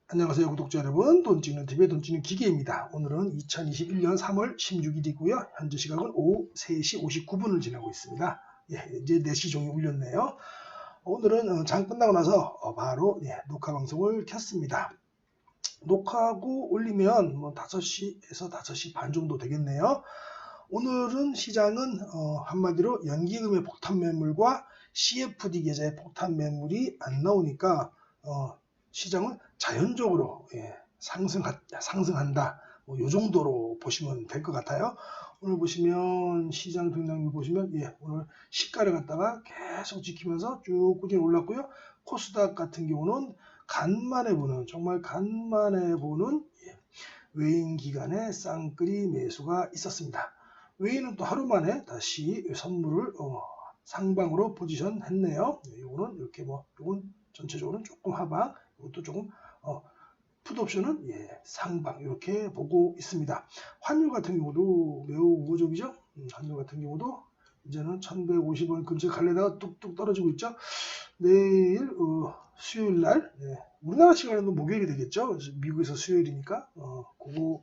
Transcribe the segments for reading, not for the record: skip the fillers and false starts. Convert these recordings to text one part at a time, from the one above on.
안녕하세요 구독자 여러분, 돈 찍는 TV의 돈 찍는 기계입니다. 오늘은 2021년 3월 16일이고요. 현재 시각은 오후 3시 59분을 지나고 있습니다. 이제 4시 종이 울렸네요. 오늘은 장 끝나고 나서 바로 녹화 방송을 켰습니다. 녹화하고 올리면 5시에서 5시 반 정도 되겠네요. 오늘은 시장은 한마디로 연기금의 폭탄 매물과 CFD 계좌의 폭탄 매물이 안 나오니까 시장은 자연적으로 상승한다. 이 정도로 보시면 될 것 같아요. 오늘 보시면 시장 등락률 보시면 오늘 시가를 갖다가 계속 지키면서 쭉 꾸준히 올랐고요. 코스닥 같은 경우는 정말 간만에 보는 외인 기관의 쌍끌이 매수가 있었습니다. 외인은 또 하루 만에 다시 선물을 상방으로 포지션 했네요. 요거는 이렇게 요건 전체적으로는 조금 하방, 이것도 조금 풋옵션은 상방 이렇게 보고 있습니다. 환율 같은 경우도 매우 우호적이죠. 환율 같은 경우도 이제는 1150원 근처에 갈래다가 뚝뚝 떨어지고 있죠. 내일 수요일 날 우리나라 시간에도 목요일이 되겠죠. 미국에서 수요일이니까 그거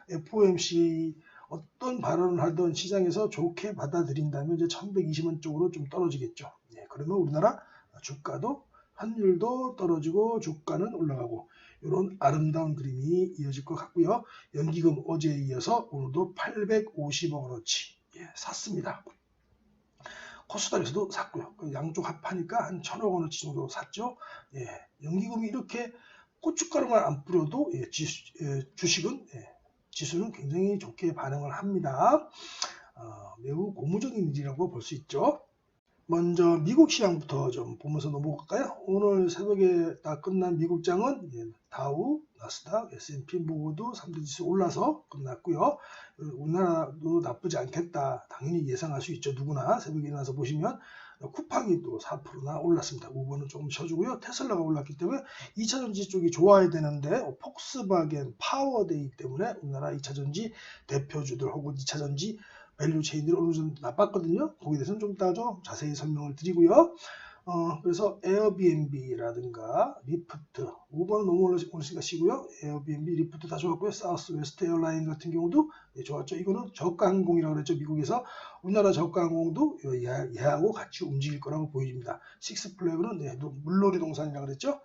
FOMC 어떤 발언을 하던 시장에서 좋게 받아들인다면 이제 1120원 쪽으로 좀 떨어지겠죠. 그러면 우리나라 주가도 환율도 떨어지고 주가는 올라가고 이런 아름다운 그림이 이어질 것 같고요. 연기금 어제에 이어서 오늘도 850억원어치 샀습니다. 코스닥에서도 샀고요. 양쪽 합하니까 한 1000억원어치 정도 샀죠. 연기금이 이렇게 고춧가루만 안 뿌려도 주식은 지수는 굉장히 좋게 반응을 합니다. 매우 고무적인 일이라고 볼 수 있죠. 먼저 미국 시장부터 좀 보면서 넘어갈까요? 오늘 새벽에 다 끝난 미국장은 다우, 나스닥, S&P 모두 3대 지수 올라서 끝났고요. 우리나라도 나쁘지 않겠다. 당연히 예상할 수 있죠. 누구나 새벽에 일어나서 보시면 쿠팡이 또 4%나 올랐습니다. 우버는 조금 쳐주고요. 테슬라가 올랐기 때문에 2차전지 쪽이 좋아야 되는데 폭스바겐 파워데이 때문에 우리나라 2차전지 대표주들 혹은 2차전지 밸류 체인들이 어느 정도 나빴거든요. 거기에 대해서는 좀 이따 좀 자세히 설명을 드리고요. 그래서 에어비앤비라든가 리프트, 우버는 너무 올랐으니까 쉬고요. 에어비앤비, 리프트 다 좋았고요. 사우스 웨스트 에어라인 같은 경우도 좋았죠. 이거는 저가 항공이라고 그랬죠. 미국에서 우리나라 저가 항공도 얘하고 같이 움직일 거라고 보입니다. 식스플래그는 물놀이 동산이라고 그랬죠.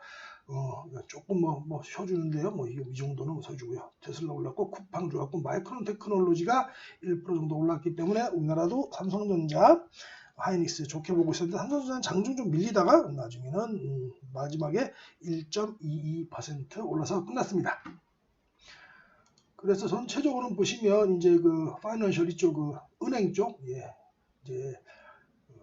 조금 쉬어주는데요. 이 정도는 쉬어주고요. 테슬라 올랐고 쿠팡 좋았고 마이크론 테크놀로지가 1% 정도 올랐기 때문에 우리나라도 삼성전자, 하이닉스 좋게 보고 있었는데 삼성전자는 장중 좀 밀리다가 나중에는 마지막에 1.22% 올라서 끝났습니다. 그래서 전체적으로 보시면 이제 그 파이낸셜 이쪽 은행 쪽 이제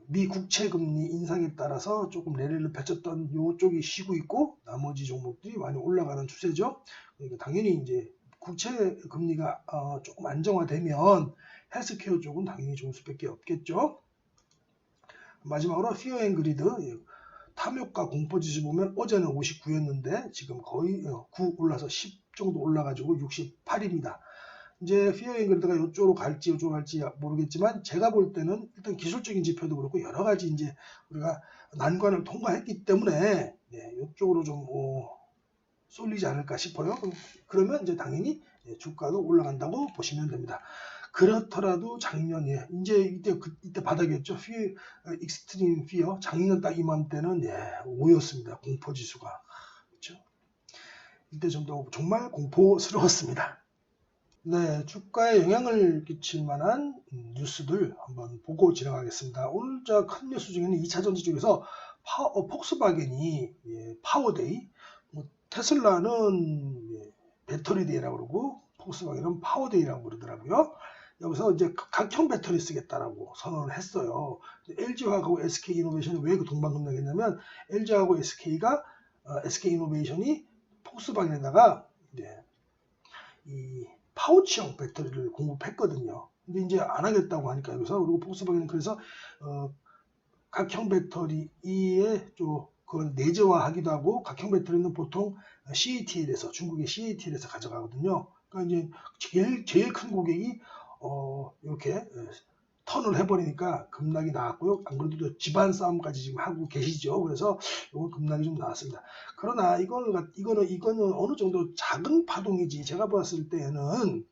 미 국채 금리 인상에 따라서 조금 레벨을 펼쳤던 이쪽이 쉬고 있고 나머지 종목들이 많이 올라가는 추세죠. 그러니까 당연히 이제 국채 금리가 조금 안정화되면 헬스케어 쪽은 당연히 좋을 수밖에 없겠죠. 마지막으로 피어 앤 그리드 탐욕과 공포지수 보면 어제는 59였는데 지금 거의 9 올라서 10 정도 올라가지고 68입니다. 이제 피어 앤 그리드가 이쪽으로 갈지 모르겠지만 제가 볼 때는 일단 기술적인 지표도 그렇고 여러 가지 이제 우리가 난관을 통과했기 때문에 이쪽으로 좀 쏠리지 않을까 싶어요. 그러면 이제 당연히 주가도 올라간다고 보시면 됩니다. 그렇더라도 작년에 이제 이때 바닥이었죠. 익스트림 피어 작년 딱 이맘때는 5였습니다. 공포 지수가 그렇죠. 이때 좀 더 정말 공포스러웠습니다. 주가에 영향을 끼칠 만한 뉴스들 한번 보고 지나가겠습니다. 오늘 큰 뉴스 중에는 2차전지 쪽에서 폭스바겐이 파워데이, 테슬라는 배터리데이라고 그러고 폭스바겐은 파워데이라고 그러더라고요. 여기서 이제 각형 배터리 쓰겠다라고 선언을 했어요. LG화학하고 SK이노베이션이 왜 동반급락했냐면 LG화학하고 SK이노베이션이 폭스바겐에다가 이 파우치형 배터리를 공급했거든요. 근데 이제 안 하겠다고 하니까 여기서 그리고 폭스바겐은 그래서 각형 배터리에 그걸 내재화하기도 하고 각형 배터리는 보통 CATL에서 중국의 CATL에서 가져가거든요. 그러니까 이제 제일 큰 고객이 이렇게 턴을 해버리니까 급락이 나왔고요. 안 그래도 집안 싸움까지 지금 하고 계시죠. 그래서 이건 급락이 좀 나왔습니다. 그러나 이거는 어느 정도 작은 파동이지. 제가 봤을 때는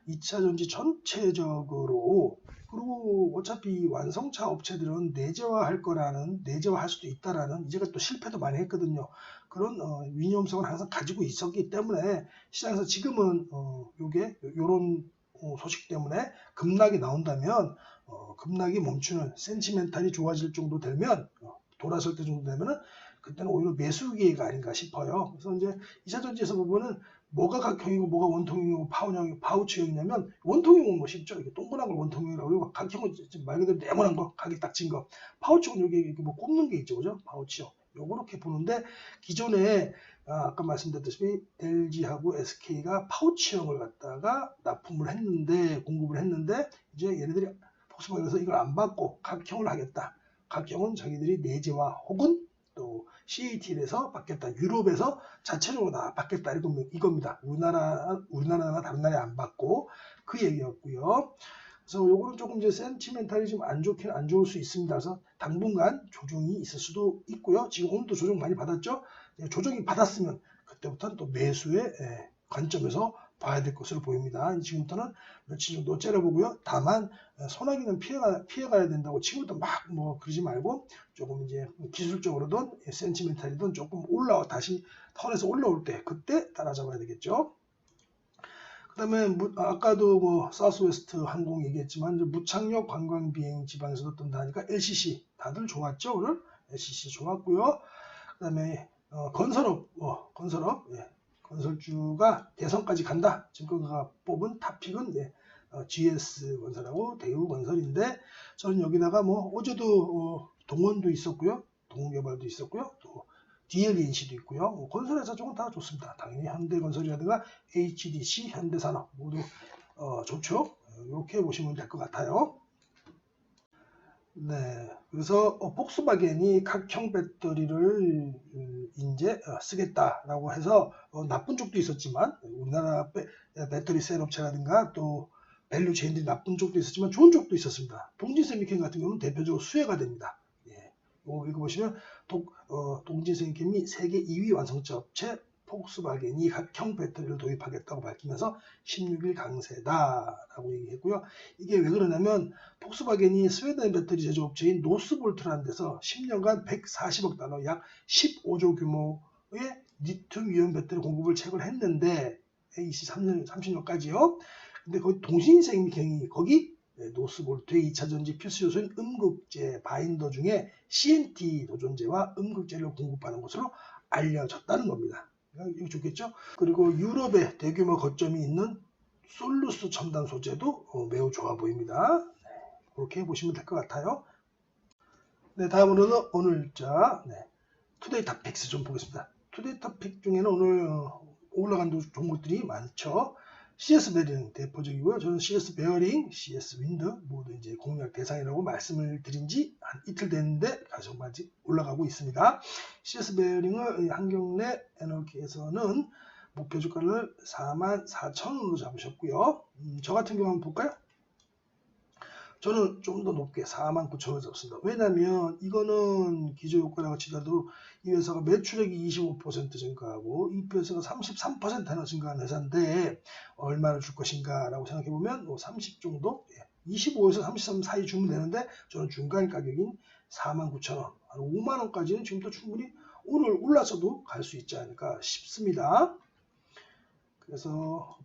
2차 전지 전체적으로, 그리고 어차피 완성차 업체들은 내재화할 수도 있다라는, 이제가 또 실패도 많이 했거든요. 그런 위험성을 항상 가지고 있었기 때문에 시장에서 지금은 요런 소식 때문에 급락이 나온다면, 급락이 멈추는 센티멘탈이 좋아질 정도 되면, 돌아설 때 정도 되면은 그때는 오히려 매수 기회가 아닌가 싶어요. 그래서 이제 2차 전지에서 보면은 뭐가 각형이고 뭐가 원통형이고 파우치형이냐면, 원통형은 뭐 쉽죠. 이렇게 동그란 걸 원통형이라고 그러고, 각형은 말 그대로 네모난 거, 각이 딱 진 거. 파우치형은 여기 이렇게 뭐 꼽는 게 있죠, 그죠? 파우치형. 요렇게 보는데, 기존에 아까 말씀드렸다시피 LG하고 SK가 파우치형을 갖다가 공급을 했는데, 이제 얘네들이 폭스바겐에서 이걸 안 받고 각형을 하겠다. 각형은 자기들이 내재화 혹은 또 CATL에서 받겠다. 유럽에서 자체적으로 받겠다. 이겁니다. 우리나라나 다른 나라에 안 받고, 그 얘기였고요. 그래서 요거는 조금 이제 센티멘탈이 좀 안 좋을 수 있습니다. 그래서 당분간 조정이 있을 수도 있고요. 지금 오늘도 조정 많이 받았죠. 조정이 받았으면 그때부터는 또 매수의 관점에서 봐야 될 것으로 보입니다. 지금부터는 며칠 정도 째려보고요. 다만 소나기는 피해가야 된다고 지금부터 막 뭐 그러지 말고, 조금 이제 기술적으로든 센티멘탈이든 조금 다시 턴에서 올라올 때, 그때 따라잡아야 되겠죠. 그 다음에 아까도 뭐 사우스웨스트 항공 얘기했지만, 이제 무착력 관광 비행 지방에서도 뜬다니까 LCC 다들 좋았죠. 오늘 LCC 좋았고요. 그 다음에 건설주가 대선까지 간다. 지금가 뽑은 탑픽은 GS건설하고 대우건설인데, 저는 여기다가 뭐 어제도 동원도 있었고요, 동개발도 있었고요, 또 DLNC도 있고요. 건설회사 쪽은 다 좋습니다. 당연히 현대건설이라든가 HDC, 현대산업 모두 좋죠. 이렇게 보시면 될 것 같아요. 네, 그래서 폭스바겐이 각형 배터리를 이제 쓰겠다라고 해서 나쁜 쪽도 있었지만, 우리나라 배터리 셀 업체라든가 또 밸류 체인들이 나쁜 쪽도 있었지만 좋은 쪽도 있었습니다. 동진세미캠 같은 경우는 대표적으로 수혜가 됩니다. 이거 보시면 동진세미캠이 세계 2위 완성차 업체 폭스바겐이 각형 배터리를 도입하겠다고 밝히면서 16일 강세다라고 얘기했고요. 이게 왜 그러냐면, 폭스바겐이 스웨덴 배터리 제조업체인 노스볼트라는 데서 10년간 140억 달러, 약 15조 규모의 리튬이온 배터리 공급을 체결했는데, 30년까지요. 근데 거기 동신생명이 거기 노스볼트의 2차전지 필수 요소인 음극재 바인더 중에 CNT 도전제와 음극재를 공급하는 것으로 알려졌다는 겁니다. 이거 좋겠죠? 그리고 유럽에 대규모 거점이 있는 솔루스 첨단 소재도 매우 좋아 보입니다. 그렇게 보시면 될 것 같아요. 네, 다음으로는 오늘자 투데이 토픽스 좀 보겠습니다. 투데이 토픽 중에는 오늘 올라간 종목들이 많죠. CS 베어링 대표적이고요. 저는 CS 베어링, CS 윈드 모두 이제 공략 대상이라고 말씀을 드린 지 한 이틀 됐는데 아직 올라가고 있습니다. CS 베어링을 한경래 에너지에서는 목표 주가를 44,000원으로 잡으셨고요. 저 같은 경우 한번 볼까요? 저는 좀 더 높게 49,000원 잡습니다. 왜냐면 이거는 기저효과라고 치더라도 이 회사가 매출액이 25% 증가하고 EPS가 33%나 증가한 회사인데, 얼마를 줄 것인가 라고 생각해보면 30 정도, 25에서 33 사이 주면 되는데, 저는 중간 가격인 49,000원, 한 5만원까지는 지금도 충분히 오늘 올라서도 갈 수 있지 않을까 싶습니다. 그래서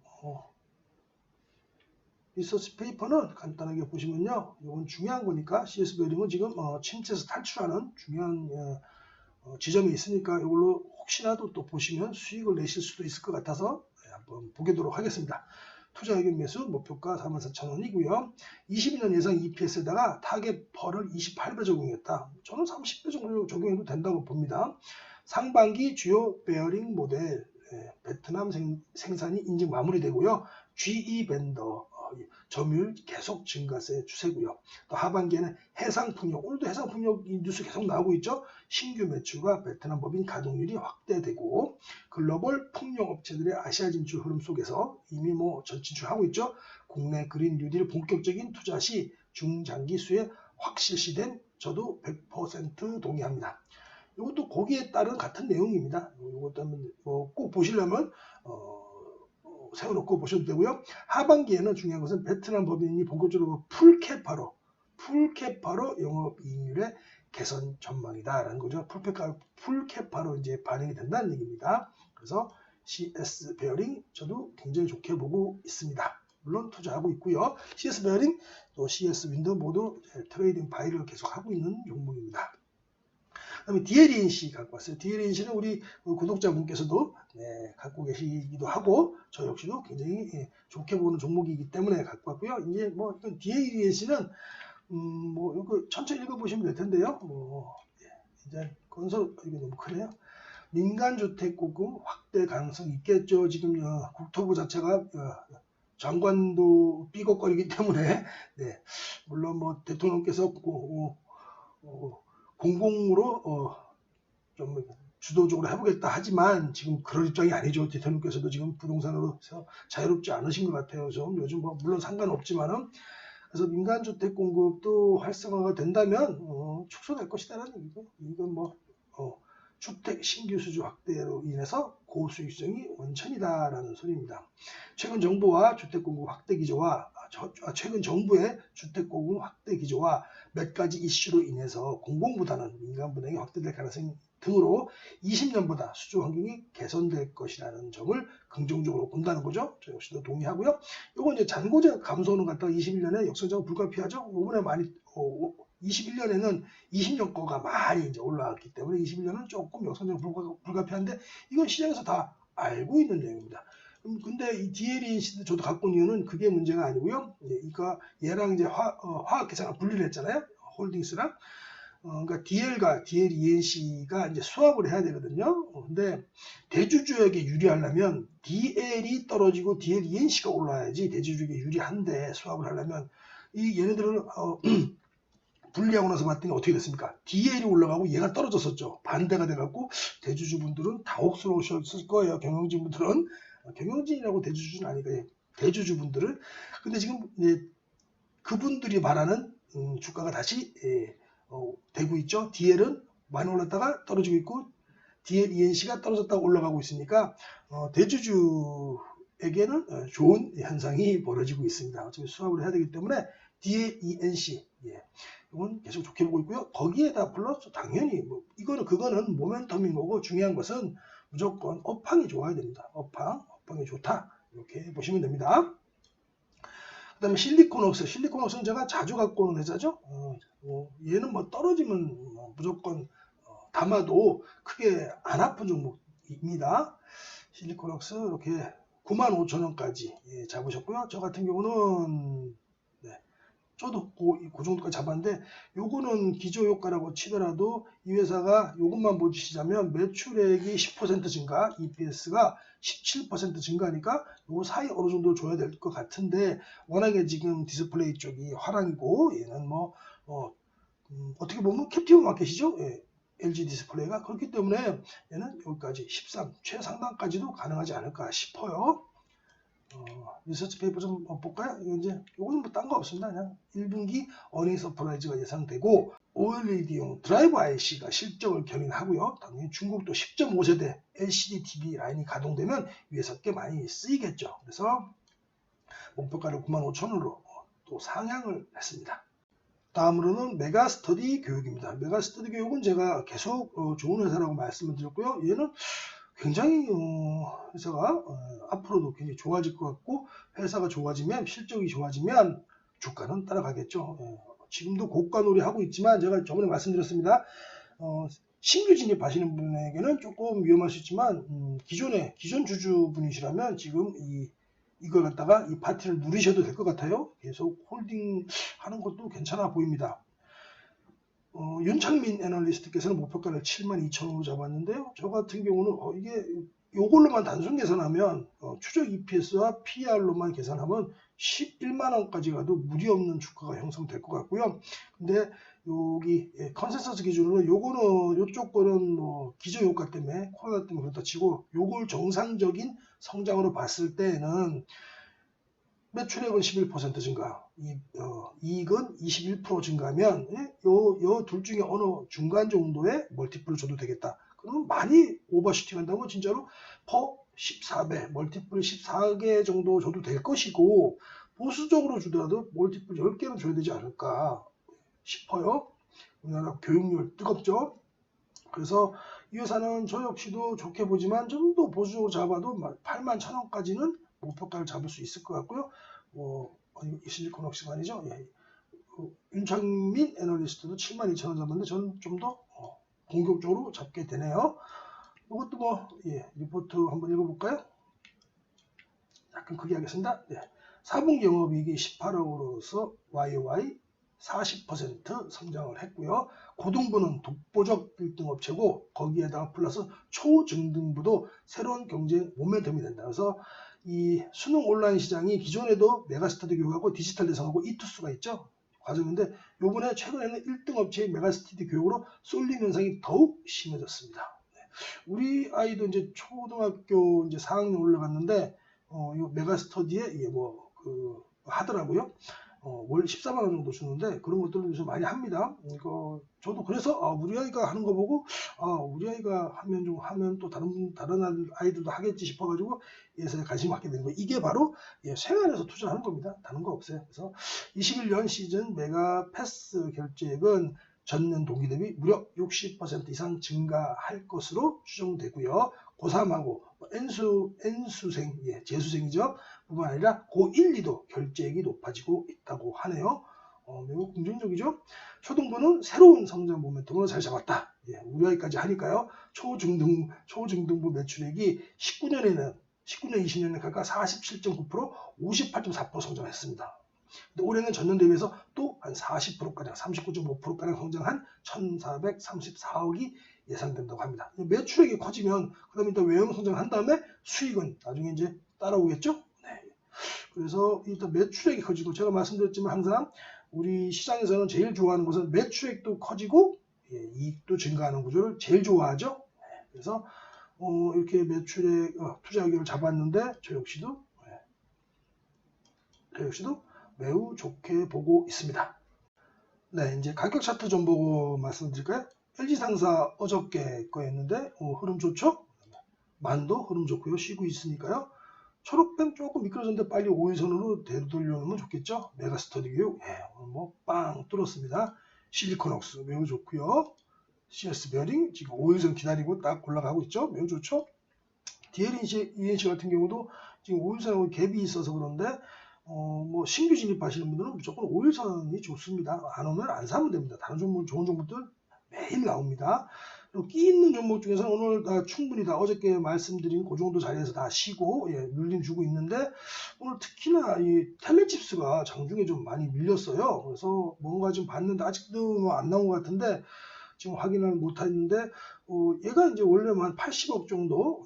리서치 페이퍼는 간단하게 보시면요, 이건 중요한 거니까, CS 베어링은 지금 침체에서 탈출하는 중요한 지점이 있으니까 이걸로 혹시라도 또 보시면 수익을 내실 수도 있을 것 같아서 한번 보도록 하겠습니다. 투자 의견 매수 목표가 44,000원이고요. 22년 예상 EPS에다가 타겟 펄을 28배 적용했다. 저는 30배 정도 적용해도 된다고 봅니다. 상반기 주요 베어링 모델 베트남 생산이 인증 마무리되고요. GE 벤더 점유율 계속 증가세 추세고요. 또 하반기에는 해상풍력, 오늘도 해상풍력 뉴스 계속 나오고 있죠. 신규 매출과 베트남 법인 가동률이 확대되고, 글로벌 풍력 업체들의 아시아 진출 흐름 속에서 이미 전 진출하고 있죠. 국내 그린 뉴딜 본격적인 투자 시 중장기 수혜 확 실시된 저도 100% 동의합니다. 이것도 거기에 따른 같은 내용입니다. 이것도 한번 꼭 보시려면 세워놓고 보셔도 되고요. 하반기에는 중요한 것은 베트남 법인이 본격적으로 풀캐파로 영업이익률의 개선 전망이다라는 거죠. 풀캐파로 이제 반영이 된다는 얘기입니다. 그래서 CS 베어링 저도 굉장히 좋게 보고 있습니다. 물론 투자하고 있고요. CS 베어링 또 CS 윈도우 모두 트레이딩 바이를 계속 하고 있는 종목입니다. 그다음에 DLENC 갖고 왔어요. DLENC는 우리 구독자분께서도 갖고 계시기도 하고 저 역시도 굉장히 좋게 보는 종목이기 때문에 갖고 왔고요. 이제 뭐 이건 DLENC는 뭐 이거 천천히 읽어보시면 될 텐데요. 이제 건설 이게 너무 크네요. 민간주택 공급 확대 가능성이 있겠죠. 지금 국토부 자체가 장관도 삐걱거리기 때문에 물론 뭐 대통령께서 공공으로 좀 주도적으로 해보겠다 하지만 지금 그럴 입장이 아니죠. 대통령께서도 지금 부동산으로 자유롭지 않으신 것 같아요. 좀 요즘 뭐 물론 상관없지만은 그래서 민간주택 공급도 활성화가 된다면 축소될 것이다라는 얘기고 이건 뭐 주택 신규 수주 확대로 인해서 고수익성이 원천이다라는 소리입니다. 최근 정부의 주택 공급 확대 기조와 몇 가지 이슈로 인해서 공공보다는 민간 분양이 확대될 가능성 등으로 20년보다 수주 환경이 개선될 것이라는 점을 긍정적으로 본다는 거죠. 저 역시도 동의하고요. 이거 이제 잔고제 감소는 갖다가 21년에 역설적으로 불가피하죠. 이번에 많이 21년에는 20년 거가 많이 이제 올라왔기 때문에 21년은 조금 역설적으로 불가피한데 이건 시장에서 다 알고 있는 내용입니다. 근데 이 DLENC도 저도 갖고 온 이유는 그게 문제가 아니고요. 그러니까 얘랑 이제 화학 계산을 분리를 했잖아요. 홀딩스랑. 그러니까 DL과 DLENC가 이제 수합을 해야 되거든요. 근데 대주주에게 유리하려면 DL이 떨어지고 DLENC가 올라야지 대주주에게 유리한데 수합을 하려면 이 얘네들은 분리하고 나서 봤더니 어떻게 됐습니까? DL이 올라가고 얘가 떨어졌었죠. 반대가 돼갖고 대주주분들은 당혹스러우셨을 거예요. 경영진분들은. 경영진이라고 대주주는 아니까 대주주분들은. 근데 지금 그분들이 말하는 주가가 다시 되고 있죠. DL은 많이 올랐다가 떨어지고 있고 DLENC가 떨어졌다가 올라가고 있으니까 대주주에게는 좋은 현상이 벌어지고 있습니다. 어차피 수합을 해야 되기 때문에 DLENC 이건 계속 좋게 보고 있고요. 거기에다 플러스 당연히 그거는 모멘텀인 거고 중요한 것은 무조건 업황이 좋아야 됩니다. 업황이 좋다 이렇게 보시면 됩니다. 그 다음에 실리콘웍스는 제가 자주 갖고 오는 회사죠. 얘는 뭐 떨어지면 무조건 담아도 크게 안 아픈 종목입니다. 실리콘웍스 이렇게 95,000원까지 잡으셨고요. 저 같은 경우는 저도 그 정도까지 잡았는데 요거는 기저효과라고 치더라도 이 회사가 요것만 보시자면 매출액이 10% 증가, EPS가 17% 증가하니까 요 사이 어느 정도 줘야 될 것 같은데 워낙에 지금 디스플레이 쪽이 화랑이고 얘는 뭐 어떻게 보면 캡티브 마켓이죠. LG 디스플레이가 그렇기 때문에 얘는 여기까지 13 최상단까지도 가능하지 않을까 싶어요. 리서치 페이퍼 좀 볼까요? 이제 요거는 뭐 딴 거 없습니다. 그냥 1분기 어닝 서프라이즈가 예상되고 OLED용 드라이브 IC가 실적을 견인하고요. 당연히 중국도 10.5세대 LCD TV 라인이 가동되면 위에서 꽤 많이 쓰이겠죠. 그래서 목표가를 95,000원으로 또 상향을 했습니다. 다음으로는 메가스터디 교육입니다. 메가스터디 교육은 제가 계속 좋은 회사라고 말씀을 드렸고요. 얘는 굉장히 회사가 앞으로도 굉장히 좋아질 것 같고 회사가 좋아지면 실적이 좋아지면 주가는 따라가겠죠. 지금도 고가놀이 하고 있지만 제가 저번에 말씀드렸습니다. 신규 진입하시는 분에게는 조금 위험할 수 있지만 기존 주주분이시라면 지금 이걸 갖다가 이 파티를 누리셔도 될 것 같아요. 계속 홀딩 하는 것도 괜찮아 보입니다. 윤창민 애널리스트께서는 목표가를 72,000원으로 잡았는데요. 저 같은 경우는 이게 요걸로만 단순 계산하면 추적 EPS와 PR로만 계산하면 11만원까지 가도 무리 없는 주가가 형성될 것 같고요. 근데 여기 컨센서스 기준으로 요쪽 거는 뭐 기저효과 때문에 코로나 때문에 그렇다 치고 요걸 정상적인 성장으로 봤을 때는 매출액은 11% 증가, 이익은 21% 증가하면 요 둘 중에 어느 중간 정도의 멀티플을 줘도 되겠다. 그러면 많이 오버슈팅 한다면 진짜로 퍼 14배, 멀티플 14개 정도 줘도 될 것이고 보수적으로 주더라도 멀티플 10개는 줘야 되지 않을까 싶어요. 우리나라 교육률 뜨겁죠. 그래서 이 회사는 저 역시도 좋게 보지만 좀 더 보수적으로 잡아도 81,000원까지는 목표가를 잡을 수 있을 것 같고요. 실리콘웍스가 아니죠. 예. 윤창민 애널리스트도 72,000원 잡았는데 저는 좀 더 공격적으로 잡게 되네요. 이것도 리포트 한번 읽어볼까요? 약간 크게 하겠습니다. 네. 4분기 영업이익이 18억으로서 YOY 40% 성장을 했고요. 고등부는 독보적 1등 업체고 거기에다가 플러스 초중등부도 새로운 경쟁 모멘텀이 된다. 그래서 이 수능 온라인 시장이 기존에도 메가스터디 교육하고 디지털 대상하고 이투스가 있죠. 과정인데 요번에 최근에는 1등 업체의 메가스터디 교육으로 쏠림 현상이 더욱 심해졌습니다. 우리 아이도 이제 초등학교 이제 4학년 올라갔는데 이 메가스터디에 하더라고요. 월 14만 원 정도 주는데 그런 것들을 요즘 많이 합니다. 저도 그래서 우리 아이가 하는 거 보고 우리 아이가 하면 또 다른 아이들도 하겠지 싶어가지고 예산에 관심을 갖게 되는 거예요. 이게 바로 생활에서 투자하는 겁니다. 다른 거 없어요. 그래서 21년 시즌 메가 패스 결제액은 전년 동기 대비 무려 60% 이상 증가할 것으로 추정되고요. 고3하고 N수생, 재수생이죠. 뿐만 아니라 고1, 2도 결제액이 높아지고 있다고 하네요. 매우 긍정적이죠. 초등부는 새로운 성장 모멘텀으로 잘 잡았다. 우리 아이까지 하니까요. 초중등부 매출액이 19년, 20년에 각각 47.9%, 58.4% 성장했습니다. 근데 올해는 전년 대비해서 또 한 40%가량, 39.5%가량 성장한 1,434억이 예상된다고 합니다. 매출액이 커지면 그다음에 일단 외형 성장한 다음에 수익은 나중에 이제 따라오겠죠. 네. 그래서 일단 매출액이 커지고 제가 말씀드렸지만 항상 우리 시장에서는 제일 좋아하는 것은 매출액도 커지고 이익도 증가하는 구조를 제일 좋아하죠. 네. 그래서 이렇게 매출액 투자 의견을 잡았는데 저 역시도 매우 좋게 보고 있습니다. 네, 이제 가격 차트 좀 보고 말씀드릴까요? LG상사 어저께 거였는데 흐름 좋죠? 만도 흐름 좋고요. 쉬고 있으니까요. 초록뱀 조금 미끄러졌는데 빨리 5일선으로 되돌려놓으면 좋겠죠? 메가스터디 교육 오늘 빵 뚫었습니다. 실리콘웍스 매우 좋고요. CS 베어링 지금 5일선 기다리고 딱 올라가고 있죠? 매우 좋죠? DLENC 같은 경우도 지금 5일선하고 갭이 있어서 그런데 신규 진입하시는 분들은 무조건 5일선이 좋습니다. 안 오면 안 사면 됩니다. 다른 종목, 좋은 종목들 매일 나옵니다. 그리고 끼 있는 종목 중에서는 오늘 충분히 어저께 말씀드린 그 정도 자리에서 다 쉬고 눌림 주고 있는데 오늘 특히나 이 텔레칩스가 장중에 좀 많이 밀렸어요. 그래서 뭔가 좀 봤는데 아직도 안 나온 것 같은데 지금 확인을 못 했는데 얘가 이제 원래 한 80억 정도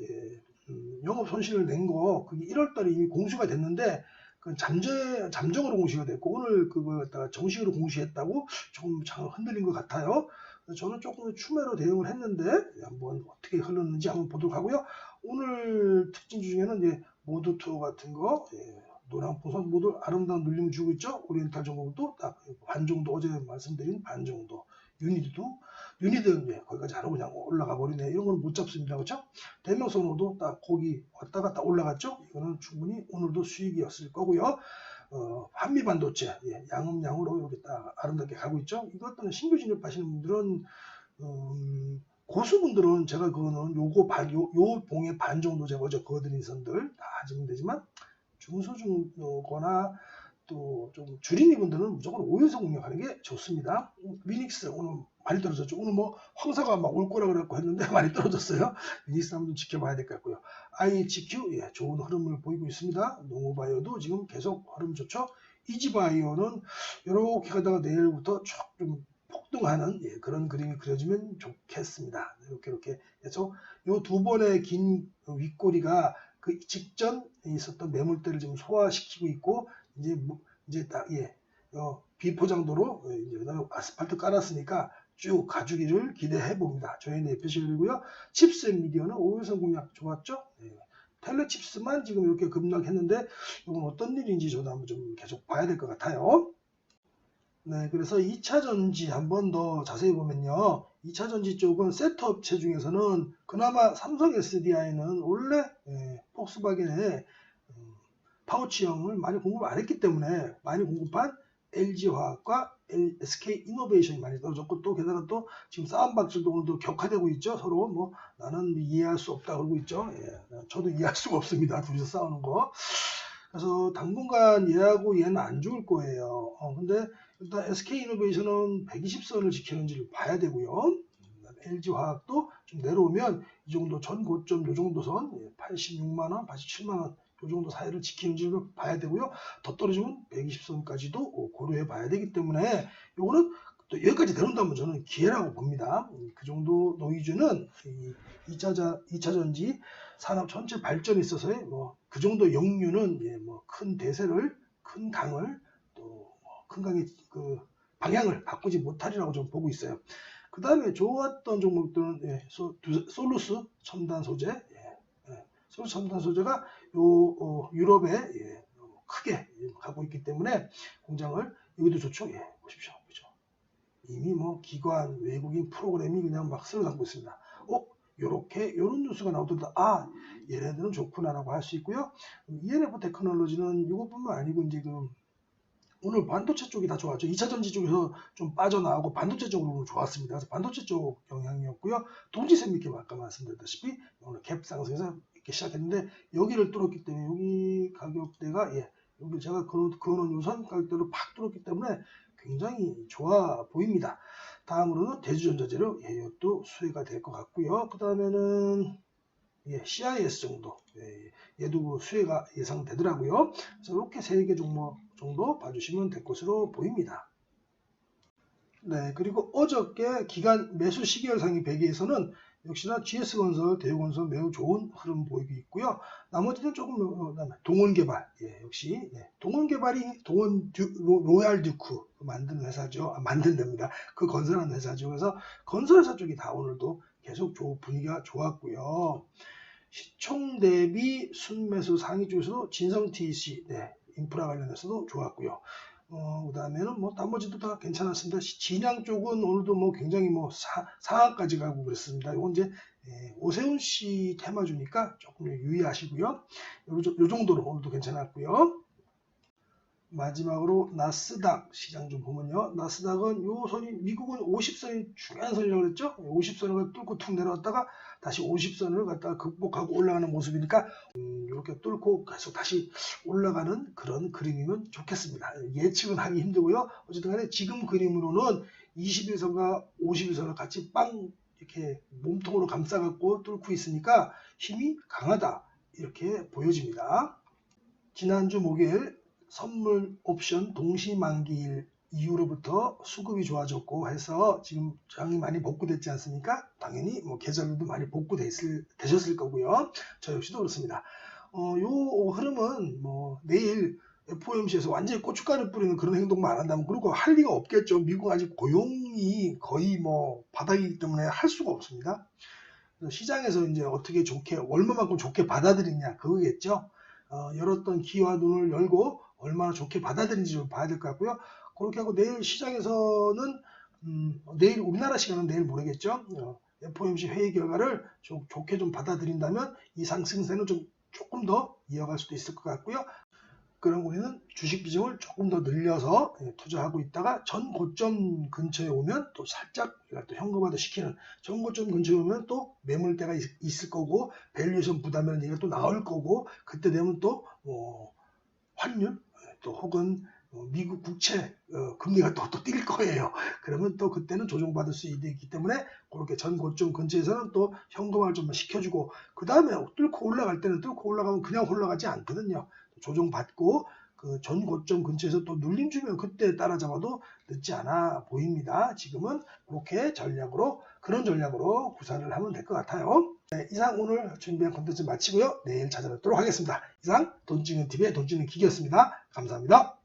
영업 손실을 낸 거 그게 1월달에 이미 공시가 됐는데 잠정으로 공시가 됐고 오늘 그걸 갖다가 정식으로 공시했다고 조금 흔들린 것 같아요. 저는 조금 추매로 대응을 했는데 한번 어떻게 흘렀는지 한번 보도록 하고요. 오늘 특징주 중에는 이제 모드 투어 같은 거, 노랑풍선 모두 아름다운 눌림을 주고 있죠. 오리엔탈 종목도 딱 반 정도 어제 말씀드린 반 정도. 유니드는 거기까지 안 하고 그냥 올라가 버리네. 이런 건 못 잡습니다. 그렇죠? 대명선호도 딱 거기 왔다 갔다 올라갔죠. 이거는 충분히 오늘도 수익이었을 거고요. 한미반도체 양음양으로 이렇게 딱 아름답게 가고 있죠. 이것들은 신규 진입하시는 분들은 고수분들은 제가 그거는 요 봉의 반 정도 제가 어제 그어드린 선들 다 하시면 되지만 중소중거나 또 좀 줄임이 분들은 무조건 5일선 공략하는 게 좋습니다. 위닉스 오늘 많이 떨어졌죠. 오늘 황사가 막 올 거라 그랬고 했는데 많이 떨어졌어요. 위닉스 한번 좀 지켜봐야 될 것 같고요. IHQ 좋은 흐름을 보이고 있습니다. 농후바이오도 지금 계속 흐름 좋죠. 이지바이오는 이렇게 가다가 내일부터 좀 폭등하는 그런 그림이 그려지면 좋겠습니다. 이렇게 해서 이 두 번의 긴 윗꼬리가 그 직전 있었던 매물대를 지금 소화시키고 있고 이제 딱 비포장도로 이제 아스팔트 깔았으니까 쭉 가주기를 기대해 봅니다. 저희는 FCL이고요. 칩스 미디어는 5일선 공략 좋았죠? 텔레칩스만 지금 이렇게 급락했는데 이건 어떤 일인지 저도 한번 좀 계속 봐야 될 것 같아요. 네, 그래서 2차 전지 한번 더 자세히 보면요. 2차 전지 쪽은 세트업체 중에서는 그나마 삼성 SDI는 원래 폭스바겐의 파우치형을 많이 공급을 안 했기 때문에 많이 공급한 LG화학과 SK이노베이션이 많이 떨어졌고, 또 게다가 또 지금 싸움 박질도 오늘도 격화되고 있죠. 서로 뭐 나는 이해할 수 없다 그러고 있죠. 저도 이해할 수가 없습니다. 둘이서 싸우는 거. 그래서 당분간 얘하고 얘는 안 좋을 거예요. 근데 일단 SK이노베이션은 120선을 지키는지를 봐야 되고요. LG화학도 좀 내려오면 이 정도 전 고점 요 정도 선 86만원, 87만원 요 정도 사이를 지키는지를 봐야 되고요. 더 떨어지면 120선까지도 고려해 봐야 되기 때문에 요거는 또 여기까지 내려온다면 저는 기회라고 봅니다. 그 정도 노이즈는 2차 전지 산업 전체 발전에 있어서의 그 정도 역류는 뭐 큰 대세를, 큰 강을, 또 큰 강의 그 방향을 바꾸지 못하리라고 저는 보고 있어요. 그 다음에 좋았던 종목들은 솔루스 첨단 소재, 솔루스 첨단 소재가 유럽에 크게 가고 있기 때문에 공장을, 여기도 좋죠. 보십시오. 그죠? 이미 뭐 기관, 외국인 프로그램이 그냥 막 쓸어담고 있습니다. 요런 뉴스가 나오더라도 얘네들은 좋구나라고 할 수 있고요. ENF 테크놀로지는 이것뿐만 아니고 이제 오늘 반도체 쪽이 다 좋았죠. 2차 전지 쪽에서 좀 빠져나오고 반도체 쪽으로 좋았습니다. 그래서 반도체 쪽 영향이었고요. 동지세미캠 아까 말씀드렸다시피 오늘 갭 상승에서 이렇게 시작했는데 여기를 뚫었기 때문에 여기 가격대가 여기 제가 그어놓은 요선 가격대로 팍 뚫었기 때문에 굉장히 좋아 보입니다. 다음으로는 대주전자재료, 이것도 수혜가 될 것 같고요. 그 다음에는 CIS 정도, 얘도 수혜가 예상되더라고요. 그래서 이렇게 3개 종목 정도 봐주시면 될 것으로 보입니다. 네, 그리고 어저께 기간 매수 시계열상의 배기에서는 역시나 GS건설, 대우건설 매우 좋은 흐름 보이고 있고요. 나머지는 조금 동원개발, 역시 동원개발이 로얄 듀크 만드는 회사죠. 만든답니다. 그 건설하는 회사죠. 그래서 건설회사 쪽이 다 오늘도 계속 분위기가 좋았고요. 시총 대비 순매수 상위 쪽에서도 진성 TC, 인프라 관련해서도 좋았고요. 그 다음에는 나머지도 다 괜찮았습니다. 진양 쪽은 오늘도 굉장히 상한까지 가고 그랬습니다. 이건 이제 오세훈 씨 테마주니까 조금 유의하시고요. 요 정도로 오늘도 괜찮았고요. 마지막으로 나스닥 시장 좀 보면요. 나스닥은 요 선이, 미국은 50선이 중요한 선이라고 그랬죠. 50선을 뚫고 툭 내려왔다가 다시 50선을 갖다가 극복하고 올라가는 모습이니까 이렇게 뚫고 계속 다시 올라가는 그런 그림이면 좋겠습니다. 예측은 하기 힘들고요. 어쨌든 간에 지금 그림으로는 21선과 51선을 같이 빵 이렇게 몸통으로 감싸갖고 뚫고 있으니까 힘이 강하다, 이렇게 보여집니다. 지난주 목요일 선물 옵션 동시 만기일 이후로부터 수급이 좋아졌고 해서 지금 장이 많이 복구됐지 않습니까? 당연히 계좌들도 많이 복구되셨을 거고요. 저 역시도 그렇습니다. 요 흐름은 내일 FOMC에서 완전히 고춧가루 뿌리는 그런 행동만 안 한다면 그리고 할 리가 없겠죠. 미국 아직 고용이 거의 바닥이기 때문에 할 수가 없습니다. 그래서 시장에서 이제 어떻게 얼마만큼 좋게 받아들이냐 그거겠죠. 열었던 귀와 눈을 열고 얼마나 좋게 받아들인지 좀 봐야 될 것 같고요. 그렇게 하고 내일 시장에서는 내일 우리나라 시간은 내일 모르겠죠. FOMC 회의 결과를 좋게 좀 받아들인다면 이 상승세는 조금 더 이어갈 수도 있을 것 같고요. 그럼 우리는 주식 비중을 조금 더 늘려서 투자하고 있다가 전 고점 근처에 오면 또 살짝 또 현금화도 시키는, 전 고점 근처에 오면 또 매물대가 있을 거고 밸류에이션 부담이라는 얘기가 또 나올 거고, 그때 되면 또 환율 또 혹은 미국 국채 금리가 또 뛸 거예요. 그러면 또 그때는 조정받을 수 있기 때문에 그렇게 전 고점 근처에서는 또 현금화를 좀 시켜주고, 그 다음에 뚫고 올라갈 때는 뚫고 올라가면 그냥 올라가지 않거든요. 조정받고 그 전 고점 근처에서 또 눌림 주면 그때 따라잡아도 늦지 않아 보입니다. 지금은 그렇게 그런 전략으로 구사를 하면 될 것 같아요. 이상 오늘 준비한 콘텐츠 마치고요. 내일 찾아뵙도록 하겠습니다. 이상 돈찌는TV의 돈찌는기기였습니다. 감사합니다.